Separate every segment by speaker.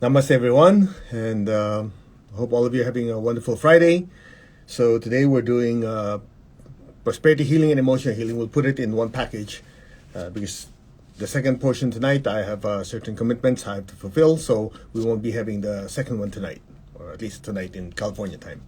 Speaker 1: Namaste, everyone, and hope all of you are having a wonderful Friday. So today we're doing prosperity healing and emotional healing. We'll put it in one package because the second portion tonight, I have certain commitments I have to fulfill, so we won't be having the second one tonight, or at least tonight in California time.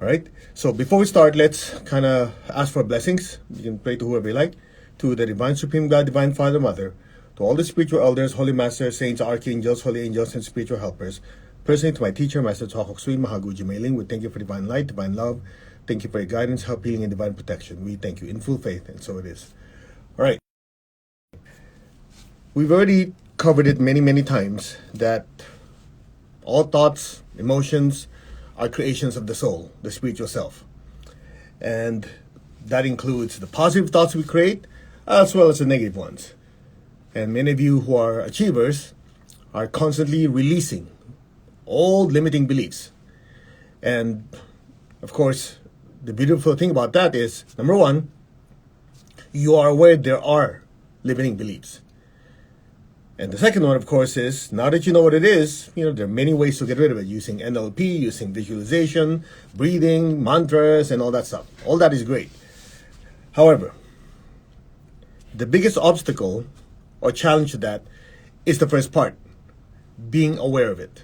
Speaker 1: All right, so before we start, let's kind of ask for blessings. You can pray to whoever you like, to the Divine Supreme God, Divine Father, Mother, to all the spiritual elders, holy masters, saints, archangels, holy angels, and spiritual helpers. Personally, to my teacher, Master Chokok Sui, mahaguri Mailing, we thank you for divine light, divine love. Thank you for your guidance, help, healing, and divine protection. We thank you in full faith, and so it is. All right. We've already covered it many, many times that all thoughts, emotions are creations of the soul, the spiritual self. And that includes the positive thoughts we create as well as the negative ones. And many of you who are achievers are constantly releasing old limiting beliefs. And of course, the beautiful thing about that is, number one, you are aware there are limiting beliefs. And the second one, of course, is now that you know what it is, there are many ways to get rid of it, using NLP, using visualization, breathing, mantras, and all that stuff. All that is great. However, the biggest obstacle or challenge to that is the first part, being aware of it.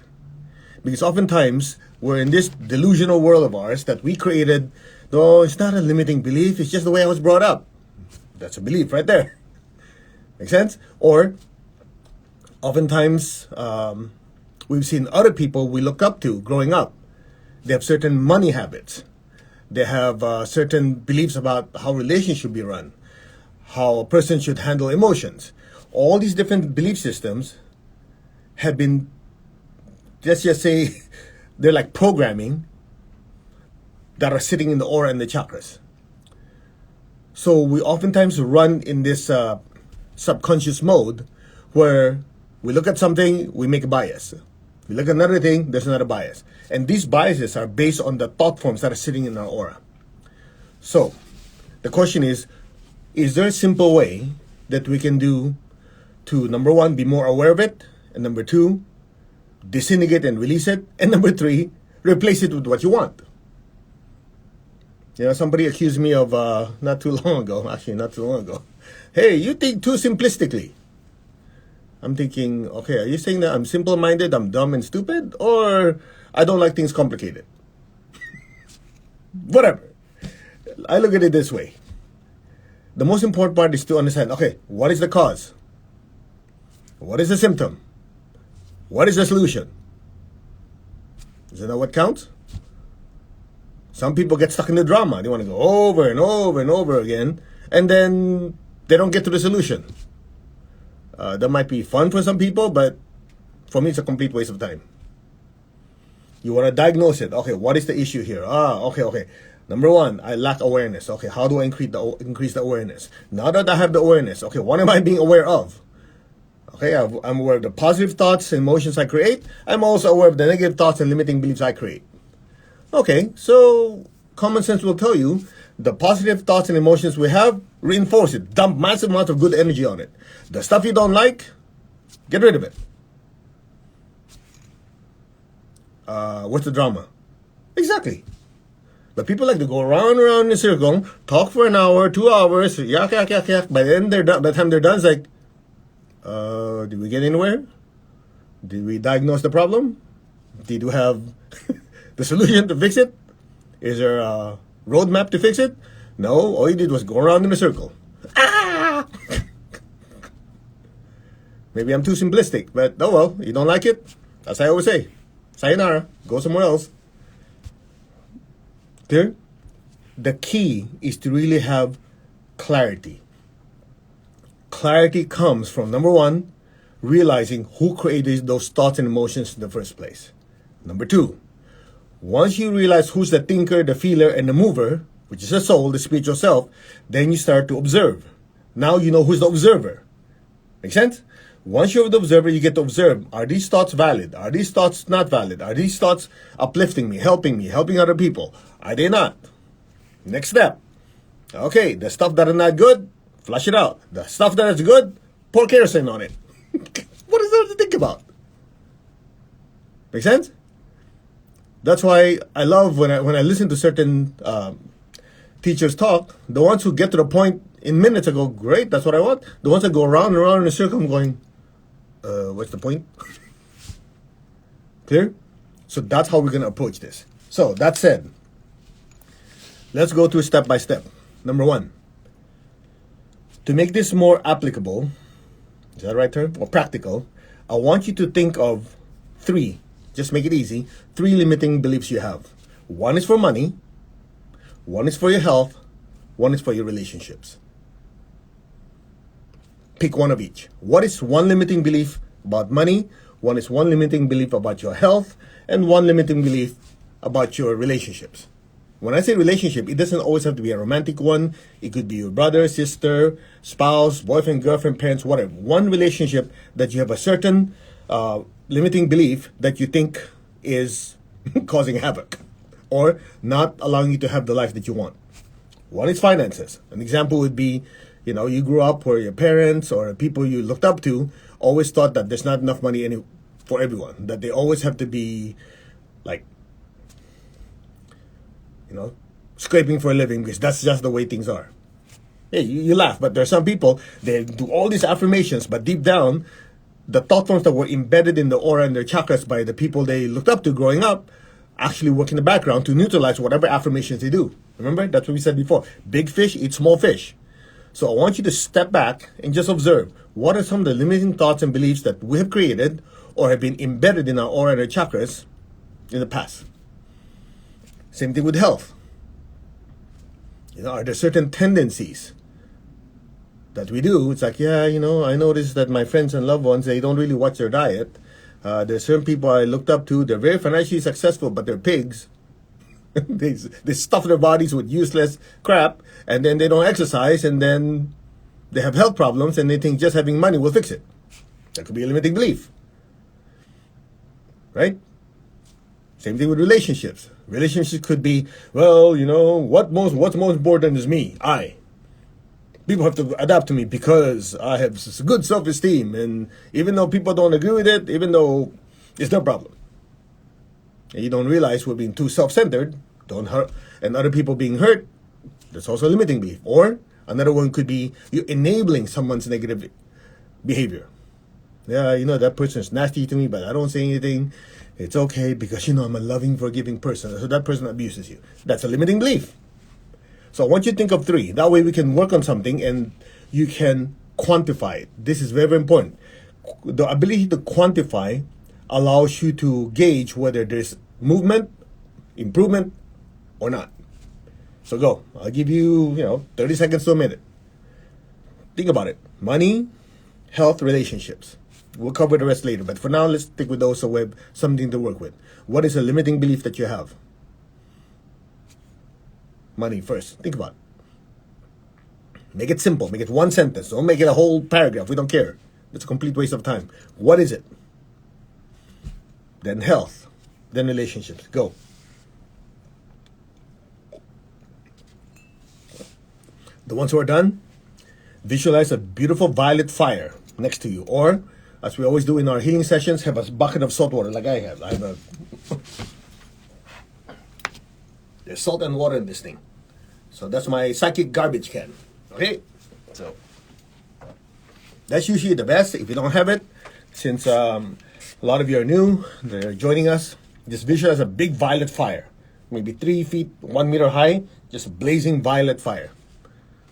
Speaker 1: Because oftentimes, we're in this delusional world of ours that we created. No, it's not a limiting belief, it's just the way I was brought up. That's a belief right there. Make sense? Or oftentimes, we've seen other people we look up to growing up. They have certain money habits. They have certain beliefs about how relationships should be run, how a person should handle emotions. All these different belief systems have been, let's just say, they're like programming that are sitting in the aura and the chakras. So we oftentimes run in this subconscious mode where we look at something, we make a bias. We look at another thing, there's another bias. And these biases are based on the thought forms that are sitting in our aura. So the question is there a simple way that we can do to, number one, be more aware of it, and number two, disintegrate and release it, and number three, replace it with what you want? Somebody accused me of, not too long ago, hey, you think too simplistically. I'm thinking, okay, are you saying that I'm simple-minded, I'm dumb and stupid, or I don't like things complicated? Whatever. I look at it this way. The most important part is to understand, okay, what is the cause? What is the symptom? What is the solution? Isn't that what counts? Some people get stuck in the drama. They want to go over and over and over again, and then they don't get to the solution. That might be fun for some people, but for me, it's a complete waste of time. You want to diagnose it. Okay, what is the issue here? Okay. Number one, I lack awareness. Okay, how do I increase the awareness? Now that I have the awareness, okay, what am I being aware of? Okay, I'm aware of the positive thoughts and emotions I create. I'm also aware of the negative thoughts and limiting beliefs I create. Okay, so common sense will tell you the positive thoughts and emotions we have, reinforce it. Dump massive amounts of good energy on it. The stuff you don't like, get rid of it. What's the drama? Exactly. But people like to go around and around in a circle, talk for an hour, 2 hours, yak. By the time they're done, it's like, did we get anywhere? Did we diagnose the problem? Did we have the solution to fix it? Is there a roadmap to fix it? No, all you did was go around in a circle. Maybe I'm too simplistic, but oh well, you don't like it? As I always say, sayonara, go somewhere else. Clear? The key is to really have clarity. Clarity comes from, number one, realizing who created those thoughts and emotions in the first place. Number two, once you realize who's the thinker, the feeler, and the mover, which is the soul, the spiritual self, then you start to observe. Now you know who's the observer. Make sense? Once you're the observer, you get to observe, are these thoughts valid? Are these thoughts not valid? Are these thoughts uplifting me, helping other people? Are they not? Next step. Okay, the stuff that are not good, flush it out. The stuff that is good, pour kerosene on it. What is there to think about? Make sense? That's why I love when I listen to certain teachers talk. The ones who get to the point in minutes, I go, great, that's what I want. The ones that go around and around in a circle, I'm going, what's the point? Clear? So that's how we're going to approach this. So that said, let's go through step by step. Number one, to make this more applicable, is that the right term? Or practical, I want you to think of three, just make it easy, three limiting beliefs you have. One is for money, one is for your health, one is for your relationships. Pick one of each. What is one limiting belief about money? One is one limiting belief about your health, and one limiting belief about your relationships. When I say relationship, it doesn't always have to be a romantic one. It could be your brother, sister, spouse, boyfriend, girlfriend, parents, whatever. One relationship that you have a certain limiting belief that you think is causing havoc or not allowing you to have the life that you want. One is finances. An example would be, you grew up where your parents or people you looked up to always thought that there's not enough money for everyone, that they always have to be like, scraping for a living because that's just the way things are. Hey, you laugh, but there are some people, they do all these affirmations, but deep down, the thought forms that were embedded in the aura and their chakras by the people they looked up to growing up actually work in the background to neutralize whatever affirmations they do. Remember? That's what we said before. Big fish eat small fish. So I want you to step back and just observe what are some of the limiting thoughts and beliefs that we have created or have been embedded in our aura and our chakras in the past. Same thing with health. Are there certain tendencies that we do? It's like, I noticed that my friends and loved ones, they don't really watch their diet. There's certain people I looked up to, they're very financially successful, but they're pigs. they stuff their bodies with useless crap, and then they don't exercise, and then they have health problems, and they think just having money will fix it. That could be a limiting belief. Right? Same thing with relationships. Relationships could be, what's most important is me, I. People have to adapt to me because I have good self-esteem, and even though people don't agree with it, even though it's their problem. And you don't realize we're being too self-centered, don't hurt, and other people being hurt, that's also a limiting belief. Or another one could be you're enabling someone's negative behavior. That person is nasty to me, but I don't say anything. It's okay because, I'm a loving, forgiving person. So that person abuses you. That's a limiting belief. So I want you to think of three. That way we can work on something and you can quantify it. This is very, very important. The ability to quantify allows you to gauge whether there's movement, improvement, or not. So go. I'll give you, 30 seconds to a minute. Think about it. Money, health, relationships. We'll cover the rest later. But for now, let's stick with those so we have something to work with. What is a limiting belief that you have? Money first. Think about it. Make it simple. Make it one sentence. Don't make it a whole paragraph. We don't care. It's a complete waste of time. What is it? Then health. Then relationships. Go. The ones who are done, visualize a beautiful violet fire next to you. Or, as we always do in our healing sessions, have a bucket of salt water like I have. There's salt and water in this thing. So that's my psychic garbage can. Okay? So that's usually the best. If you don't have it, since a lot of you are new, they're joining us, just visualize a big violet fire. Maybe 3 feet, 1 meter high, just blazing violet fire.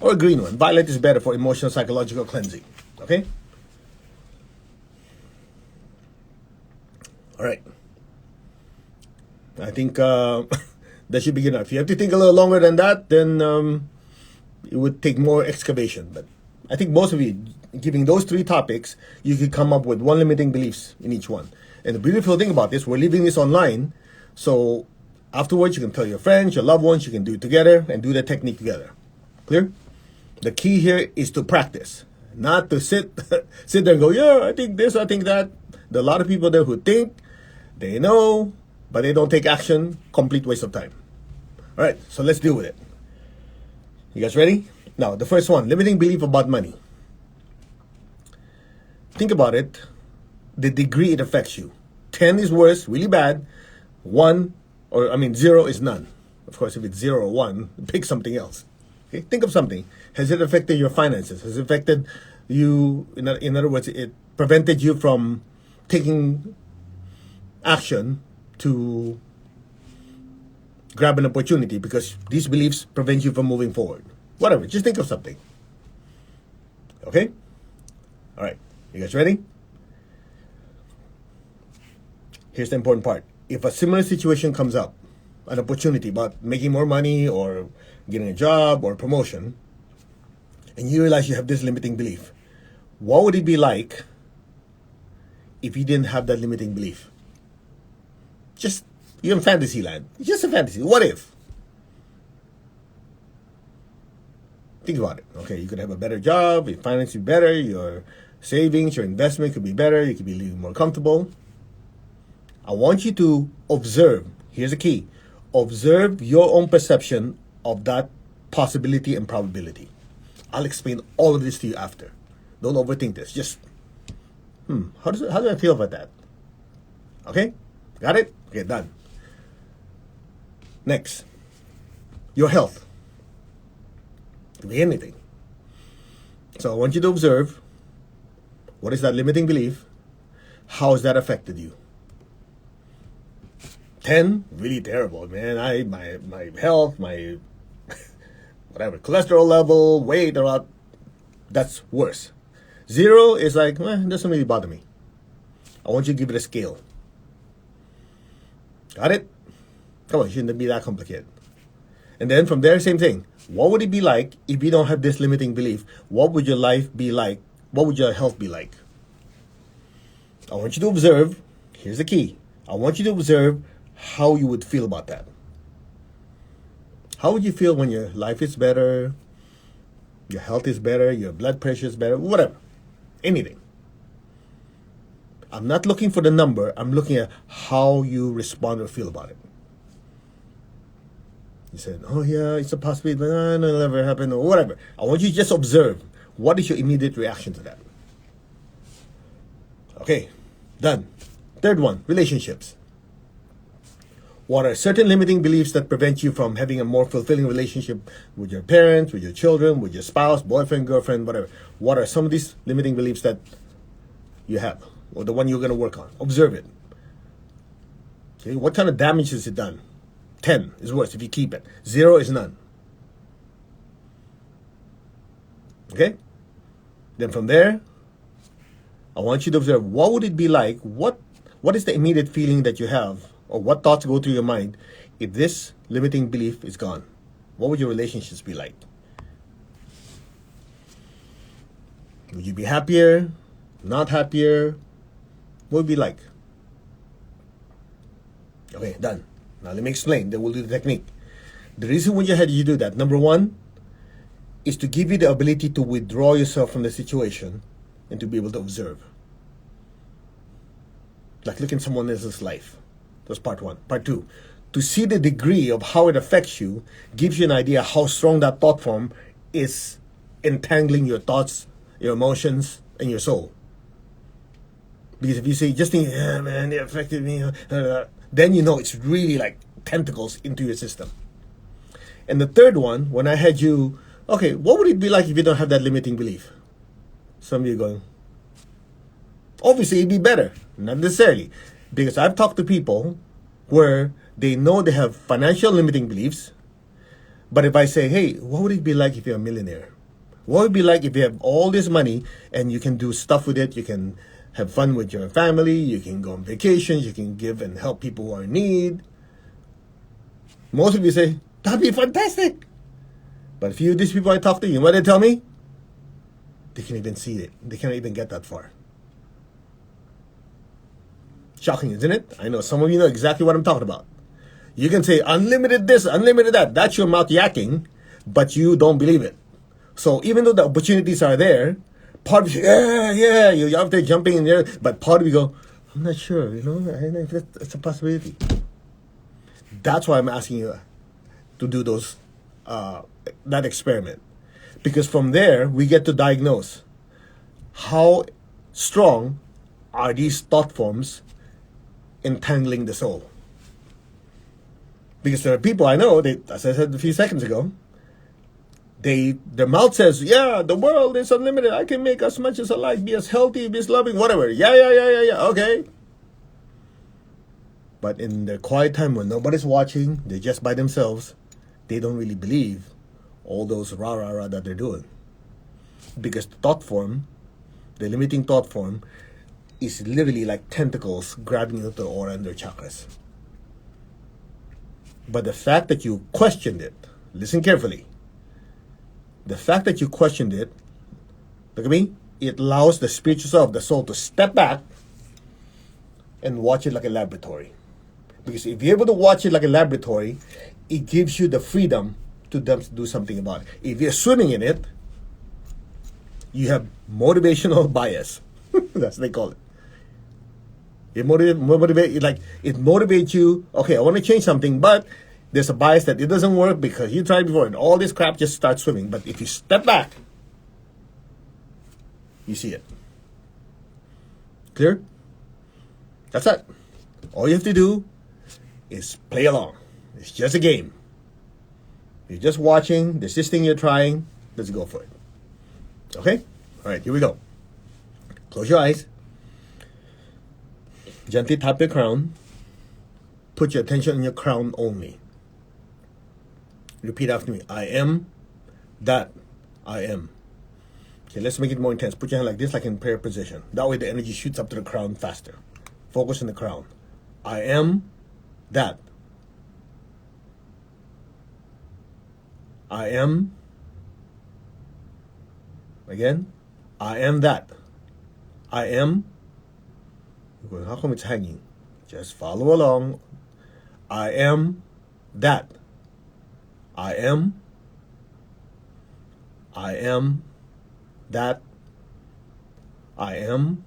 Speaker 1: Or a green one. Violet is better for emotional, psychological cleansing. Okay? All right. I think that should be good enough. If you have to think a little longer than that, then it would take more excavation. But I think most of you, giving those 3 topics, you could come up with one limiting beliefs in each one. And the beautiful thing about this, we're leaving this online. So afterwards, you can tell your friends, your loved ones, you can do it together and do the technique together. Clear? The key here is to practice, not to sit there and go, yeah, I think this, I think that. There are a lot of people there who think, they know, but they don't take action. Complete waste of time. All right, so let's deal with it. You guys ready? Now, the first one, limiting belief about money. Think about it, the degree it affects you. 10 is worse, really bad. 0 is none. Of course, if it's 0 or 1, pick something else. Okay? Think of something. Has it affected your finances? Has it affected you? In other words, it prevented you from taking action to grab an opportunity because these beliefs prevent you from moving forward. Whatever. Just think of something. Okay? All right. You guys ready? Here's the important part. If a similar situation comes up, an opportunity about making more money or getting a job or promotion, and you realize you have this limiting belief, what would it be like if you didn't have that limiting belief? Just, you're in fantasy land. It's just a fantasy. What if? Think about it. Okay, you could have a better job, your finances be better, your savings, your investment could be better, you could be living more comfortable. I want you to observe. Here's the key. Observe your own perception of that possibility and probability. I'll explain all of this to you after. Don't overthink this. Just, how do I feel about that? Okay? Got it? Okay, done. Next. Your health. It could be anything. So I want you to observe, what is that limiting belief? How has that affected you? 10, really terrible, man. My health, my whatever, cholesterol level, weight, that's worse. 0 is like, it doesn't really bother me. I want you to give it a scale. Got it? Come on, it shouldn't be that complicated. And then from there, same thing. What would it be like if you don't have this limiting belief? What would your life be like? What would your health be like? I want you to observe. Here's the key. I want you to observe how you would feel about that. How would you feel when your life is better, your health is better, your blood pressure is better, whatever, anything. I'm not looking for the number. I'm looking at how you respond or feel about it. You said, oh yeah, it's a possibility, but it'll never happen, or whatever. I want you to just observe. What is your immediate reaction to that? Okay, done. Third one, relationships. What are certain limiting beliefs that prevent you from having a more fulfilling relationship with your parents, with your children, with your spouse, boyfriend, girlfriend, whatever? What are some of these limiting beliefs that you have, or the one you're going to work on? Observe it. Okay, what kind of damage has it done? 10 is worse if you keep it. 0 is none. Okay? Then from there, I want you to observe, what would it be like? What is the immediate feeling that you have, or what thoughts go through your mind if this limiting belief is gone? What would your relationships be like? Would you be happier? Not happier? What would it be like? Okay, done. Now let me explain. Then we'll do the technique. The reason why you do that, number one, is to give you the ability to withdraw yourself from the situation and to be able to observe. Like look in someone else's life. That's part one. Part two, to see the degree of how it affects you gives you an idea how strong that thought form is entangling your thoughts, your emotions, and your soul. Because if you say, just think, yeah, man, it affected me, then you know it's really like tentacles into your system. And the third one, when I had you, okay, what would it be like if you don't have that limiting belief? Some of you going, obviously it'd be better. Not necessarily. Because I've talked to people where they know they have financial limiting beliefs, but if I say, hey, what would it be like if you're a millionaire? What would it be like if you have all this money and you can do stuff with it, you can have fun with your family, you can go on vacations, you can give and help people who are in need? Most of you say, that'd be fantastic. But a few of these people I talk to, you know what they tell me? They can't even see it. They can't even get that far. Shocking, isn't it? I know some of you know exactly what I'm talking about. You can say unlimited this, unlimited that. That's your mouth yakking, but you don't believe it. So even though the opportunities are there, part of you, yeah, you're out there jumping in there, but part of you go, I'm not sure, I think it's a possibility. That's why I'm asking you to do that experiment. Because from there, we get to diagnose how strong are these thought forms entangling the soul. Because there are people I know, as I said a few seconds ago, their mouth says, yeah, the world is unlimited. I can make as much as I like, be as healthy, be as loving, whatever. Yeah, okay. But in their quiet time when nobody's watching, they're just by themselves, they don't really believe all those rah-rah-rah that they're doing. Because the thought form, the limiting thought form, is literally like tentacles grabbing into the aura and their chakras. But the fact that you questioned it, listen carefully, the fact that you questioned it, look at me, it allows the spiritual self, the soul, to step back and watch it like a laboratory. Because if you're able to watch it like a laboratory, it gives you the freedom to do something about it. If you're swimming in it, you have motivational bias. That's what they call it. It motivates you. Okay, I want to change something, but there's a bias that it doesn't work because you tried before, and all this crap just starts swimming. But if you step back, you see it. Clear? That's it. All you have to do is play along. It's just a game. You're just watching. There's this thing you're trying. Let's go for it. Okay? All right, here we go. Close your eyes. Gently tap your crown. Put your attention on your crown only. Repeat after me. I am that I am. Okay, let's make it more intense. Put your hand like this, like in prayer position. That way the energy shoots up to the crown faster. Focus on the crown. I am that. I am. Again. I am that. I am. How come it's hanging? Just follow along. I am that. I am. I am that. I am.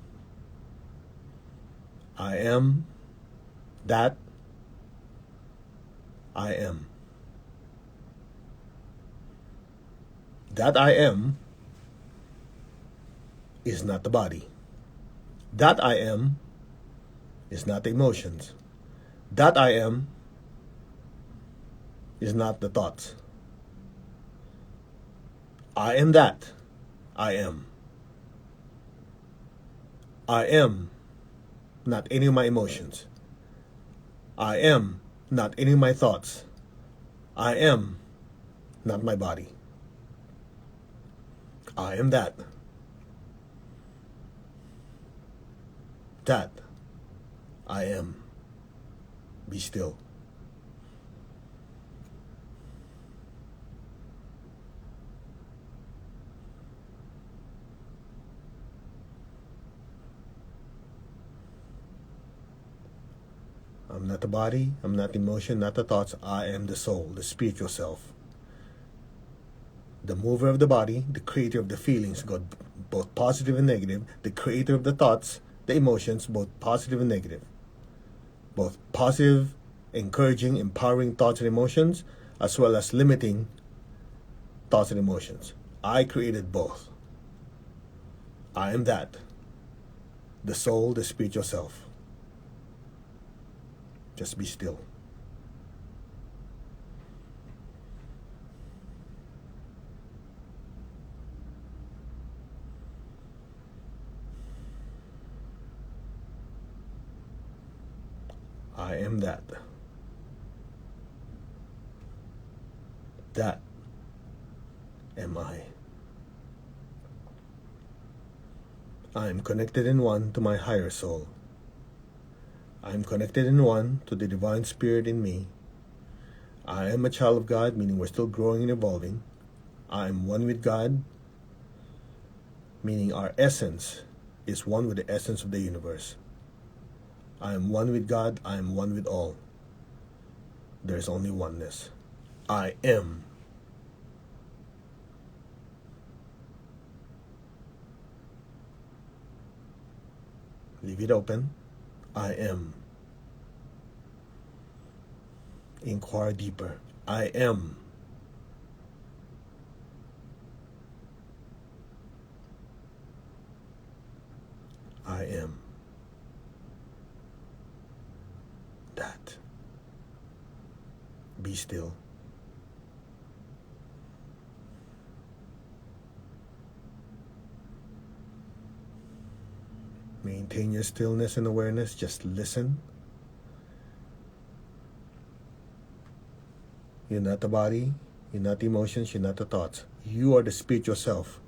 Speaker 1: I am that. I am. That I am is not the body. That I am is not the emotions. That I am is not the thoughts. I am that. I am. I am not any of my emotions. I am not any of my thoughts. I am not my body. I am that. That I am. Be still. I'm not the body, I'm not the emotion, not the thoughts. I am the soul, the spiritual self. The mover of the body, the creator of the feelings, both positive and negative. The creator of the thoughts, the emotions, both positive and negative. Both positive, encouraging, empowering thoughts and emotions, as well as limiting thoughts and emotions. I created both. I am that. The soul, the spiritual self. Just be still. I am that. That am I. I am connected in one to my higher soul. I am connected in one to the divine spirit in me. I am a child of God, meaning we're still growing and evolving. I am one with God, meaning our essence is one with the essence of the universe. I am one with God, I am one with all. There is only oneness. I am. Leave it open. I am. Inquire deeper. I am. I am. that. Be still. Maintain your stillness and awareness. Just listen. You're not the body. You're not the emotions. You're not the thoughts. You are the spiritual self.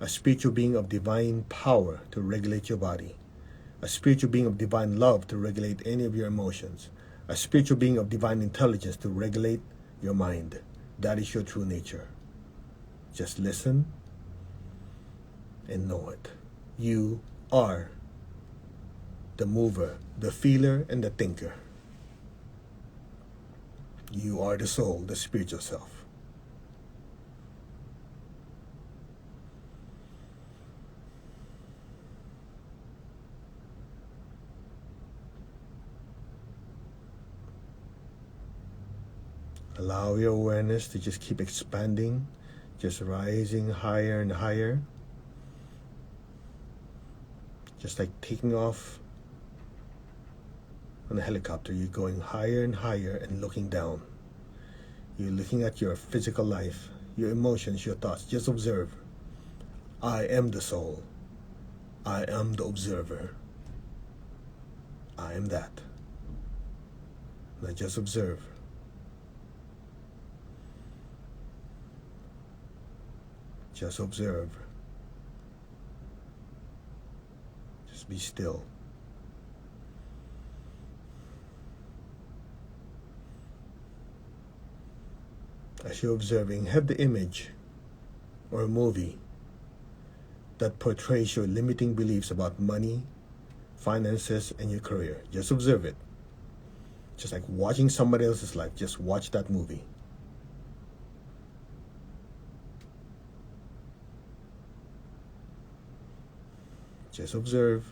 Speaker 1: A spiritual being of divine power to regulate your body. A spiritual being of divine love to regulate any of your emotions. A spiritual being of divine intelligence to regulate your mind. That is your true nature. Just listen and know it. You are the mover, the feeler, and the thinker. You are the soul, the spiritual self. Allow your awareness to just keep expanding, just rising higher and higher. Just like taking off on a helicopter, you're going higher and higher and looking down. You're looking at your physical life, your emotions, your thoughts. Just observe. I am the soul. I am the observer. I am that. Now just observe. Just observe. Just be still. As you're observing, have the image or a movie that portrays your limiting beliefs about money, finances, and your career. Just observe it. Just like watching somebody else's life, just watch that movie. Just observe.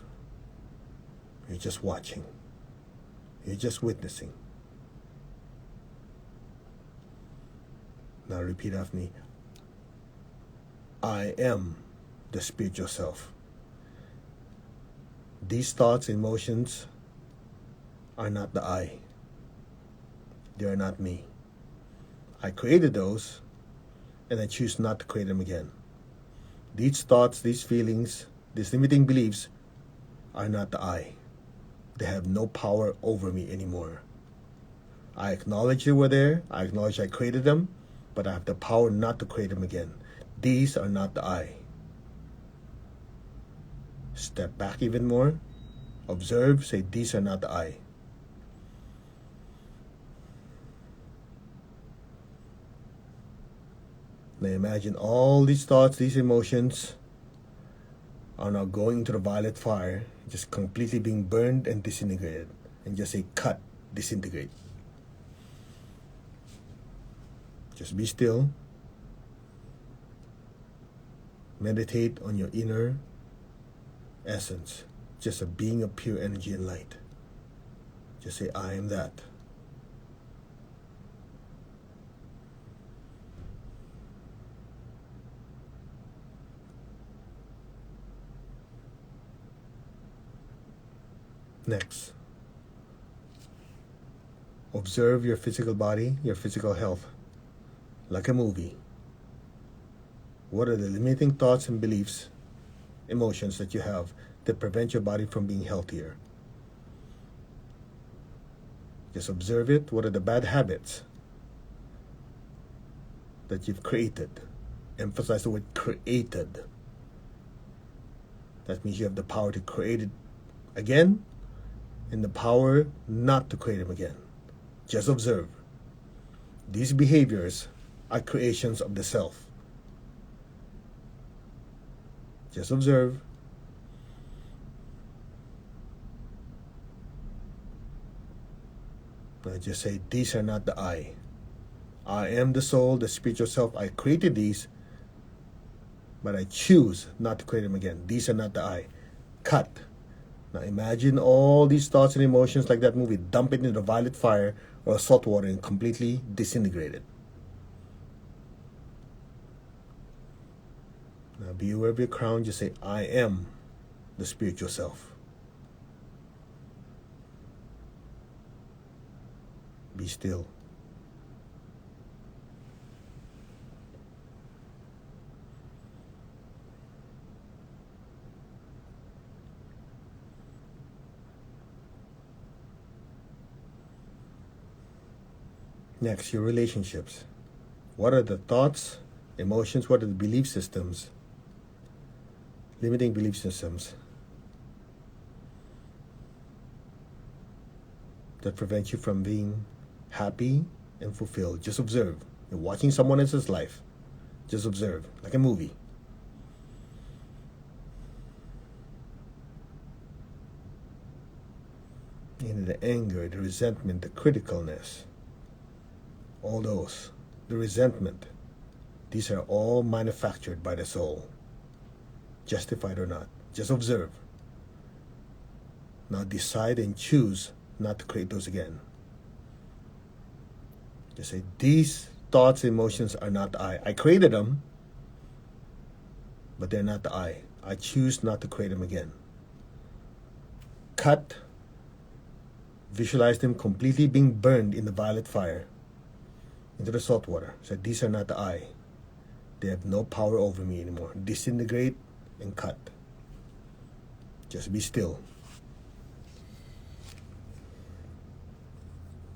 Speaker 1: You're just watching. You're just witnessing. Now repeat after me. I am the spiritual self. These thoughts, emotions are not the I. They are not me. I created those, and I choose not to create them again. These thoughts, these feelings, these limiting beliefs are not the I. They have no power over me anymore. I acknowledge they were there. I acknowledge I created them, but I have the power not to create them again. These are not the I. Step back even more. Observe. Say, these are not the I. Now imagine all these thoughts, these emotions are now going into the violet fire, just completely being burned and disintegrated. And just say, cut, disintegrate. Just be still. Meditate on your inner essence, just a being of pure energy and light. Just say, I am that. Next, observe your physical body, your physical health, like a movie. What are the limiting thoughts and beliefs, emotions that you have that prevent your body from being healthier? Just observe it. What are the bad habits that you've created? Emphasize the word created. That means you have the power to create it again and the power not to create them again. Just observe. These behaviors are creations of the self. Just observe. Now just say, these are not the I. I am the soul, the spiritual self. I created these, but I choose not to create them again. These are not the I. Cut. Now imagine all these thoughts and emotions like that movie. Dump it into the violet fire or salt water and completely disintegrate it. Now be aware of your crown. Just say, I am the spiritual self. Be still. Next, your relationships. What are the thoughts, emotions, what are the belief systems, limiting belief systems that prevent you from being happy and fulfilled? Just observe. You're watching someone else's life. Just observe, like a movie. And the anger, the resentment, the criticalness, all those, the resentment, these are all manufactured by the soul, justified or not. Just observe. Now decide and choose not to create those again. Just say, these thoughts, emotions are not I. I created them, but they're not the I. I choose not to create them again. Cut. Visualize them completely being burned in the violet fire, into the salt water. So these are not the I. They have no power over me anymore. Disintegrate and cut. Just be still.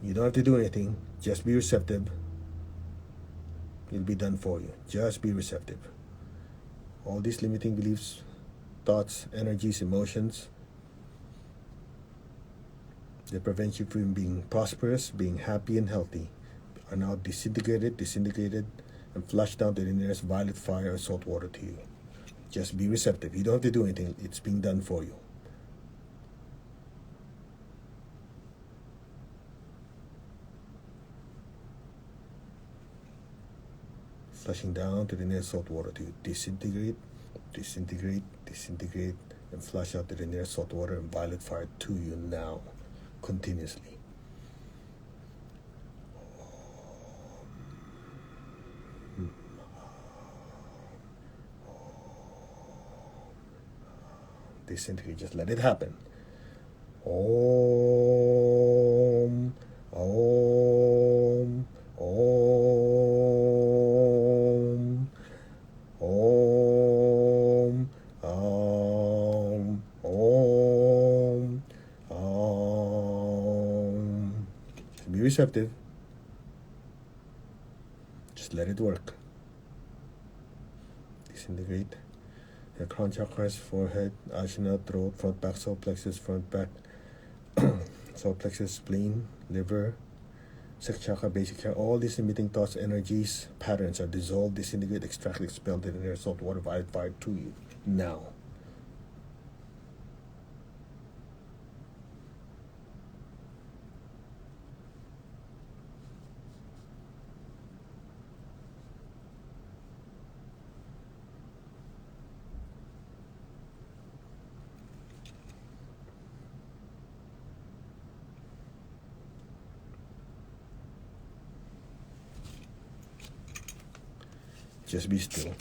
Speaker 1: You don't have to do anything. Just be receptive. It'll be done for you. Just be receptive. All these limiting beliefs, thoughts, energies, emotions that prevent you from being prosperous, being happy and healthy, are now disintegrated, and flushed down to the nearest violet fire or salt water to you. Just be receptive. You don't have to do anything. It's being done for you. Flushing down to the nearest salt water to you. Disintegrate, disintegrate, disintegrate, and flush out to the nearest salt water and violet fire to you now, continuously. Disintegrate, just let it happen. Om, Om, Om, Om, Om, Om. Just be receptive. Just let it work. Disintegrate. The crown chakras, forehead, ajna, throat, front, back, solar plexus, front, back, solar plexus, spleen, liver, sixth chakra, basic chakra. All these limiting thoughts, energies, patterns are dissolved, disintegrated, extracted, expelled in the air, salt water, violet fire to you now. Just be still.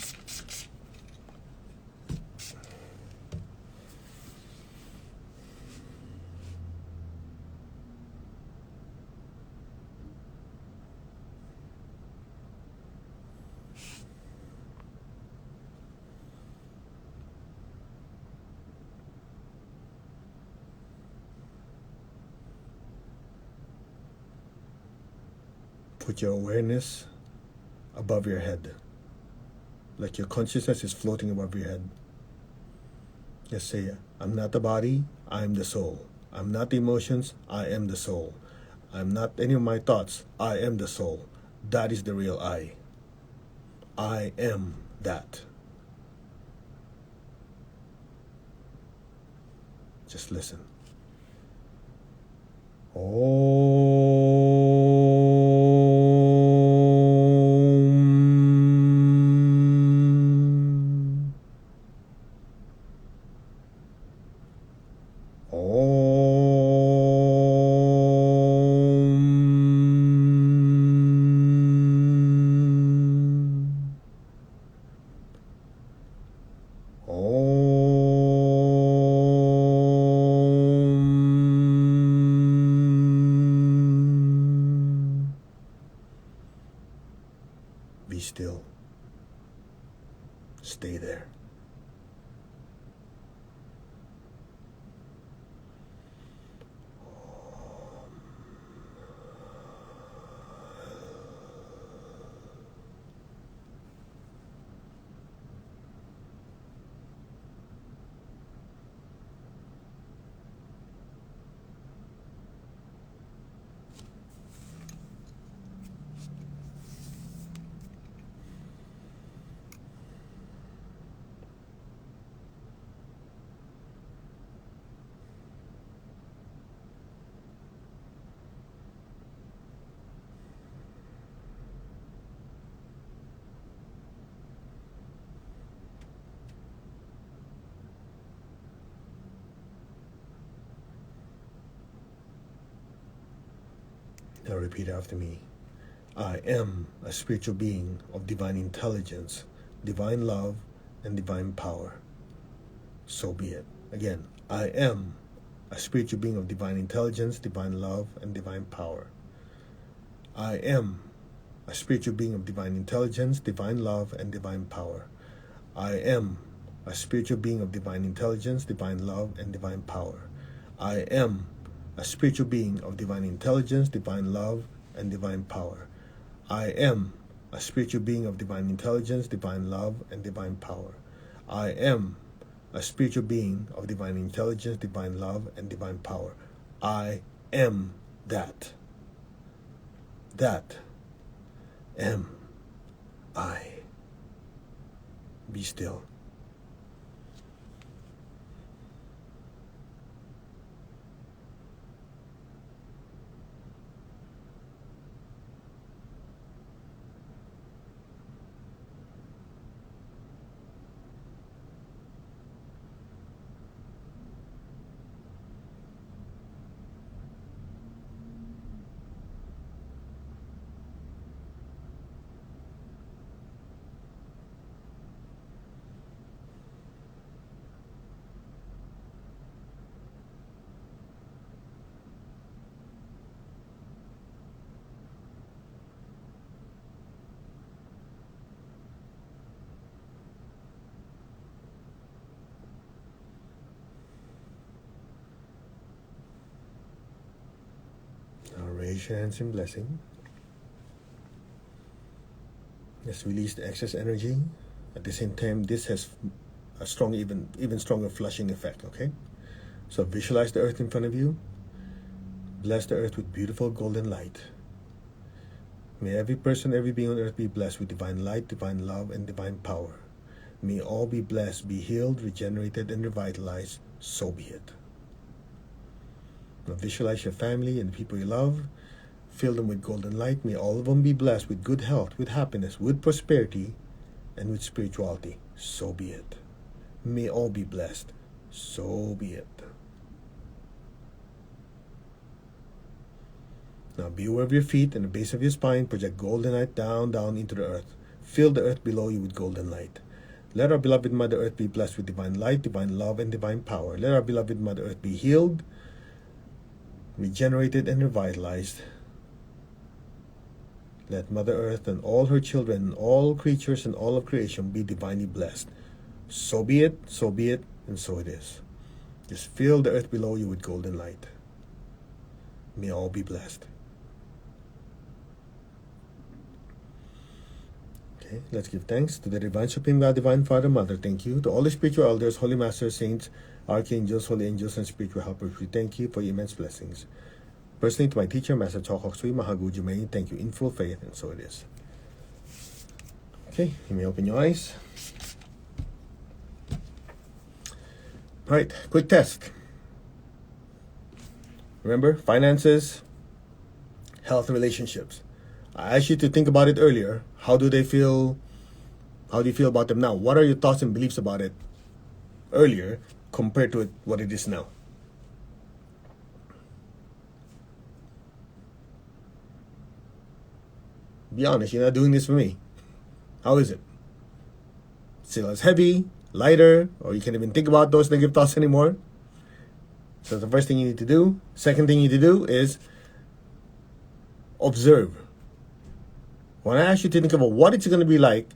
Speaker 1: Put your awareness above your head. Like your consciousness is floating above your head. Just say, I'm not the body, I am the soul. I'm not the emotions, I am the soul. I'm not any of my thoughts, I am the soul. That is the real I. I am that. Just listen. Be still. Stay there. Now repeat after me. I am a spiritual being of divine intelligence, divine love, and divine power. So be it. Again, I am a spiritual being of divine intelligence, divine love, and divine power. I am a spiritual being of divine intelligence, divine love, and divine power. I am a spiritual being of divine intelligence, divine love, and divine power. I am a spiritual being of divine intelligence, divine love, and divine power. I am a spiritual being of divine intelligence, divine love, and divine power. I am a spiritual being of divine intelligence, divine love, and divine power. I am that. That am I. Be still. Raise your hands in blessing. Just release the excess energy. At the same time, this has a strong, even stronger flushing effect, okay? So visualize the earth in front of you. Bless the earth with beautiful golden light. May every person, every being on earth be blessed with divine light, divine love, and divine power. May all be blessed, be healed, regenerated, and revitalized. So be it. Now visualize your family and the people you love. Fill them with golden light. May all of them be blessed with good health, with happiness, with prosperity, and with spirituality. So be it. May all be blessed. So be it. Now be aware of your feet and the base of your spine. Project golden light down into the earth. Fill the earth below you with golden light. Let our beloved Mother Earth be blessed with divine light, divine love, and divine power. Let our beloved Mother Earth be healed, regenerated, and revitalized. Let Mother Earth and all her children, all creatures and all of creation be divinely blessed. So be it, and so it is. Just fill the earth below you with golden light. May all be blessed. Okay, let's give thanks to the Divine Supreme God, Divine Father, Mother. Thank you. To all the spiritual elders, holy masters, saints, archangels, holy angels, and spiritual helpers, we thank you for your immense blessings. Personally, to my teacher, Master Chokok Sui Mahaguri, thank you in full faith, and so it is. Okay, you may open your eyes. All right, quick test. Remember, finances, health, and relationships. I asked you to think about it earlier. How do they feel? How do you feel about them now? What are your thoughts and beliefs about it earlier compared to what it is now? Be honest, you're not doing this for me. How is it? Still as heavy, lighter, or you can't even think about those negative thoughts anymore? So the first thing you need to do. Second thing you need to do is observe When I ask you to think about what it's going to be like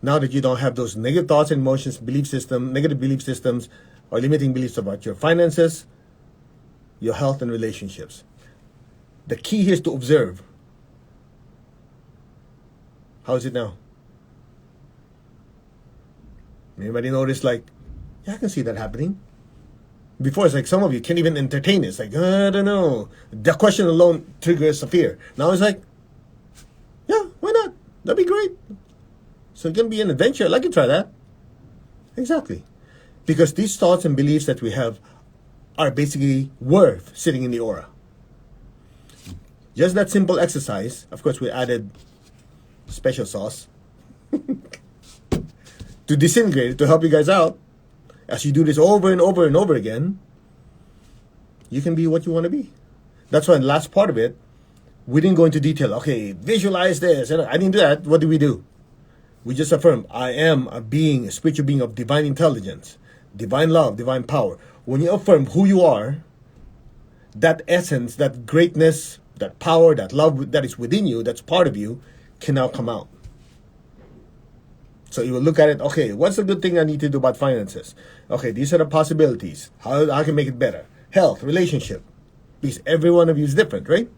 Speaker 1: now that you don't have those negative thoughts and emotions, negative belief systems, or limiting beliefs about your finances, your health, and relationships. The key here is to observe. How is it now? Anybody notice, like, yeah, I can see that happening? Before, it's like some of you can't even entertain it. It's like, I don't know. The question alone triggers a fear. Now it's like, yeah, why not? That'd be great. So it's going to be an adventure. I'd like to try that. Exactly. Because these thoughts and beliefs that we have are basically worth sitting in the aura. Just that simple exercise. Of course, we added special sauce to disintegrate it, to help you guys out. As you do this over and over and over again, you can be what you want to be. That's why in the last part of it, we didn't go into detail. Okay, visualize this. I didn't do that. What do? We just affirm, I am a being, a spiritual being of divine intelligence, divine love, divine power. When you affirm who you are, that essence, that greatness, that power, that love that is within you, that's part of you, can now come out. So you will look at it, okay, what's the good thing I need to do about finances? Okay, these are the possibilities. How I can make it better. Health, relationship. Because every one of you is different, right?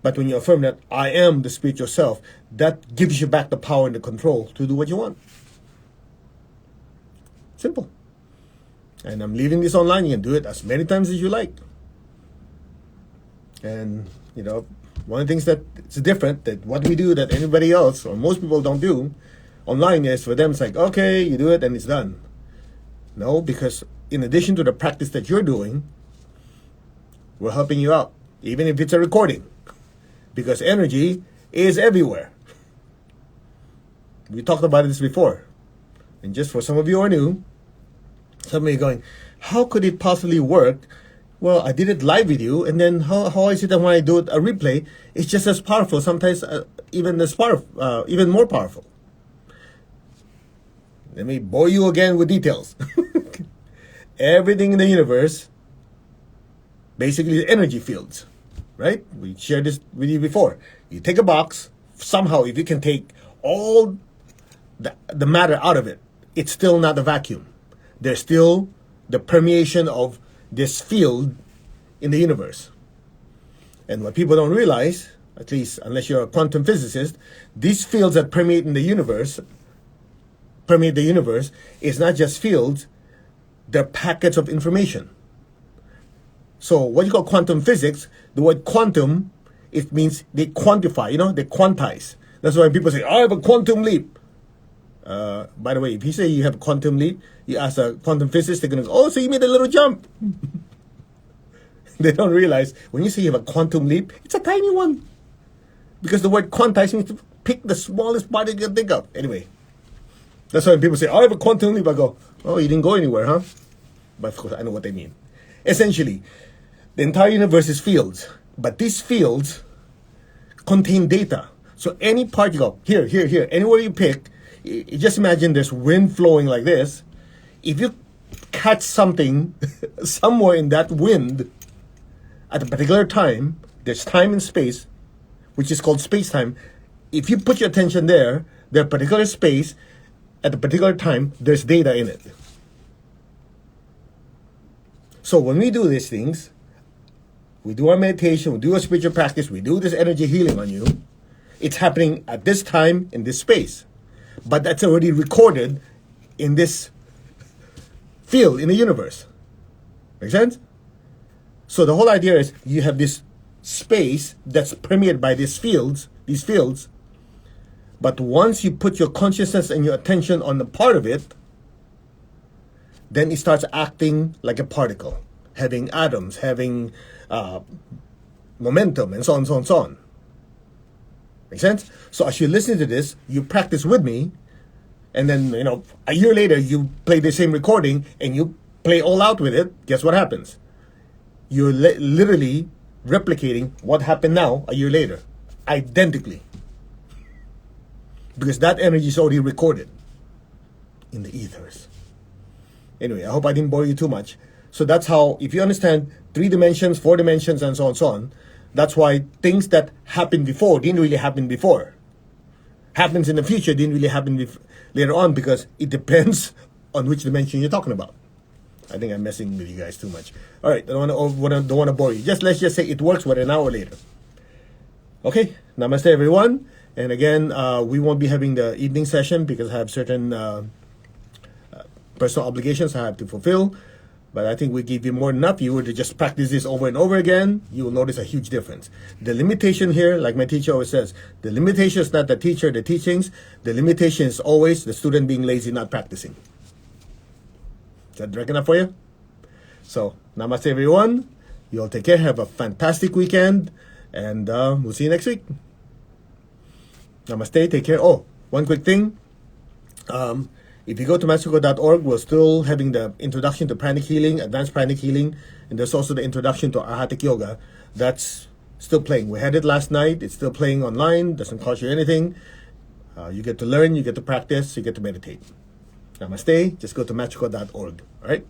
Speaker 1: But when you affirm that I am the spiritual self, that gives you back the power and the control to do what you want. Simple. And I'm leaving this online. You can do it as many times as you like. And, one of the things that it's different, that what we do that anybody else or most people don't do online is, for them it's like, okay, you do it and it's done. No, because in addition to the practice that you're doing, we're helping you out, even if it's a recording, because energy is everywhere. We talked about this before, and just for some of you who are new, some of you are going, how could it possibly work? Well, I did it live with you, and then how is it that when I do it a replay, it's just as powerful, sometimes even more powerful. Let me bore you again with details. Everything in the universe basically is energy fields, right? We shared this with you before. You take a box, somehow if you can take all the matter out of it, it's still not a vacuum. There's still the permeation of this field in the universe. And what people don't realize, at least unless you're a quantum physicist, these fields that permeate the universe is not just fields, they're packets of information. So what you call quantum physics, the word quantum, it means they quantify, they quantize. That's why people say, I have a quantum leap. By the way, if you say you have a quantum leap, you ask a quantum physicist, they're going to go, oh, so you made a little jump. They don't realize when you say you have a quantum leap, it's a tiny one. Because the word quantize means to pick the smallest part you can think of. Anyway, that's why when people say, I have a quantum leap, I go, oh, you didn't go anywhere, huh? But of course, I know what they mean. Essentially, the entire universe is fields. But these fields contain data. So any part you go, here, anywhere you pick, you just imagine there's wind flowing like this. If you catch something somewhere in that wind at a particular time, there's time and space, which is called space-time. If you put your attention there, there's a particular space, at a particular time, there's data in it. So when we do these things, we do our meditation, we do our spiritual practice, we do this energy healing on you, it's happening at this time in this space. But that's already recorded in this field in the universe. Make sense? So the whole idea is you have this space that's permeated by these fields, but once you put your consciousness and your attention on the part of it, then it starts acting like a particle, having atoms, having momentum, and so on. Make sense? So as you listen to this, you practice with me, and then, a year later, you play the same recording, and you play all out with it. Guess what happens? You're literally replicating what happened now a year later, identically. Because that energy is already recorded in the ethers. Anyway, I hope I didn't bore you too much. So that's how, if you understand 3 dimensions, 4 dimensions, and so on, That's why things that happened before didn't really happen before. Happens in the future didn't really happen later on, because it depends on which dimension you're talking about. I think I'm messing with you guys too much. All right, don't want to bore you. Let's just say it works, but an hour later. Okay, namaste everyone. And again, we won't be having the evening session because I have certain personal obligations I have to fulfill. But I think we give you more than enough. You were to just practice this over and over again, you will notice a huge difference. The limitation here, like my teacher always says, the limitation is not the teacher, the teachings. The limitation is always the student being lazy, not practicing. Is that direct enough for you? So, namaste everyone. You all take care. Have a fantastic weekend. And we'll see you next week. Namaste. Take care. Oh, one quick thing. If you go to masterco.org, we're still having the introduction to pranic healing, advanced pranic healing, and there's also the introduction to Arhatic yoga. That's still playing. We had it last night. It's still playing online. Doesn't cost you anything. You get to learn, you get to practice, you get to meditate. Namaste. Just go to masterco.org. All right.